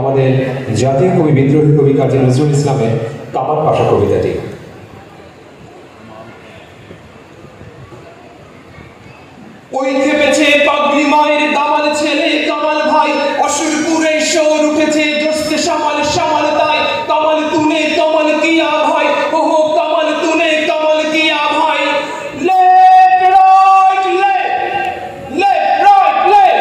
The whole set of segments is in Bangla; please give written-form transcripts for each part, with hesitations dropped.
আমাদের জাতীয় কবি বিদ্রোহী কবি কাজী নজরুল ইসলামের কামাল পাশা কবিতাটি। ওই খেপেছে পাগড়ি মায়ের দামাল ছেলে কামাল ভাই, অসুরপুরে শোর উঠেছে জোস্তে সামাল সামাল তাই, কামাল তুনে কামাল কিয়া ভাই, ওহো কামাল তুনে কামাল কিয়া ভাই। Left right left right left.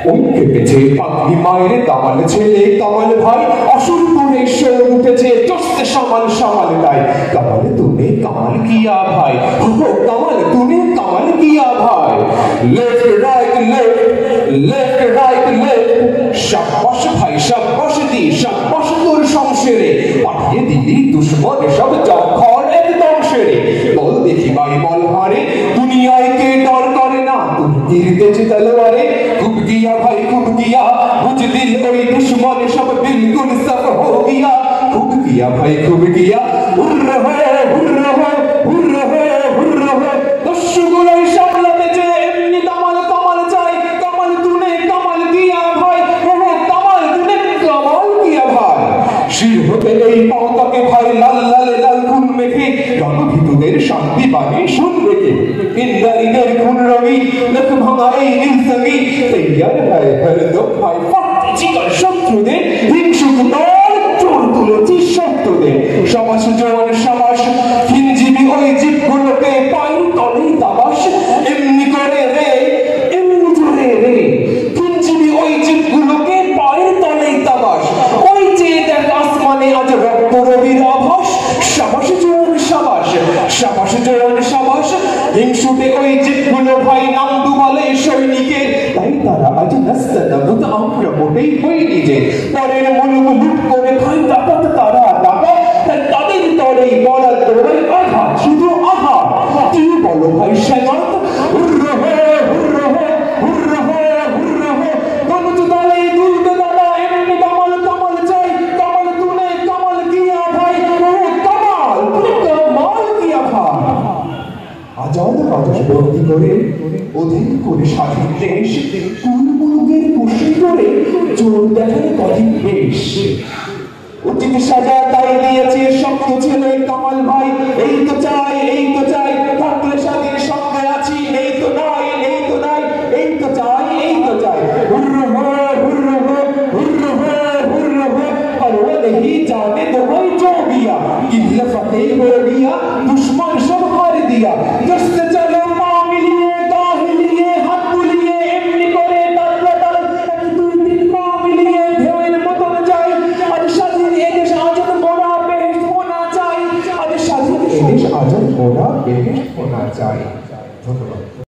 ওই খেপেছে পাগড়ি মায়ের দামাল ছেলে কামাল ভাই, অসুরপুরে শোর উঠেছে জোস্তে সামাল সামাল তাই, কামাল তুনে কামাল কিয়া ভাই, ওহো কামাল তুনে কামাল কিয়া ভাই। Left, right, left, শাবাশ ভাই শাবাশ দি শাবাশ তোর সংসারে, পাঠিয়ে দিলি দুশ্মন সব জখর একদম সেরে। বল দেখি ভাই বল হারে, দুনিয়ায় কে ডর করে না, তুমি তীরতেছে তলোয়ারে। খুব গিয়া ভাই খুব গিয়া, বুঝ দিল ওই দুশ্মন সব বিলকুল সব হো গিয়া। খুব গিয়া ভাই খুব গিয়া, হুর্র হয়ে হুর্র হয়ে হুর্র হয়ে হুর্র হয়ে, দস্যুগুলোই সামলাতে যে এমনি কামাল কামাল চাই, কামাল তুনে কামাল কিয়া ভাই, ওহো কামাল তুনে কামাল কিয়া ভাই। শির হতে এই পতাকে ভাই লাল লাল লাল খুন মেখে, রণভীতুদের শান্তি বাণী শুনবে কে? ইন্দ্রাণীদের খুন রবি লক্ষ ভাঙা এই নির্সঙ্গী, তৈয়ার হয় হরদম ভাই ফাটতে জিগার শত্রুদের, হিংসুক দল চোর তুলেছি শত্রুদের। সমাস জোয়ান সমাস হিনজীবী ওই জীবগুলোকে পায়ের তলেই দাবাস, এমনি করে রে এমনি করে রে, হিনজীবী ওই জীবগুলোকে পায়ের তলেই দাবাস। ওই যে দেখ আসমানে আজ রক্ত রবির আভাস, সাবাস জোয়ান সাবাস সাবাস জোয়ান সাবাস। হিংসুটে ওই জীবগুলো ভাই নাম দুবালে সৈনিকের, তাই তারা আজ নাস্তানাবুদ আমরা মোটেই হই নিজে। পরের মুলুক লুট করে ভাই ডাকাত তারা ডাকাত, তাই তাদের তরেই বলা তোরাই আঘাত শুধু আঘাত। কি বলো ভাই সেনাত, হুর্র হয়ে হুর্র হয়ে হুর্র হয়ে হুর্র হয়ে, দনুজ দলে দুলতে দাদা এমনি কামাল কামাল চাই, কামাল তুনে কামাল কিয়া ভাই, ওহো কামাল তুনে কামাল কিয়া ভাই। আজাদ বাতাস বন্দি করে অধীন করে স্বাধীন দেশ, কুলমুলুকের কুশি করে চোর দেখায় কঠিন বেশ। উচিত সাজা তাই দিয়েছে শক্ত ছেলে কামাল ভাই, এই তো চাই এই তো চাই, থাকলে স্বাধীন সঙ্গে আছি, এই তো নাই এই তো নাই, এই তো চাই এই তো চাই। হুর্র হয়ে হুর্র হয়ে হুর্র হয়ে হুর্র হয়ে, আরে দেখি জানে তো ভাই जो बिया, किल्ला फतेह हो दिया, दुश्मन सब हार दिया। जस्ट चलो पाँव मिलिए गाह लिए हाथ बुलिए, एमनी करे तात्रा ताल दुई दिन पाँव मिलिए ढेर मतन जाए। आज স্বাধীন এদেশ আজাদ মোরা বেহেশত হোনা চাই, আজ স্বাধীন এদেশ আজাদ মোরা বেহেশত হোনা চাই। ধন্যবাদ।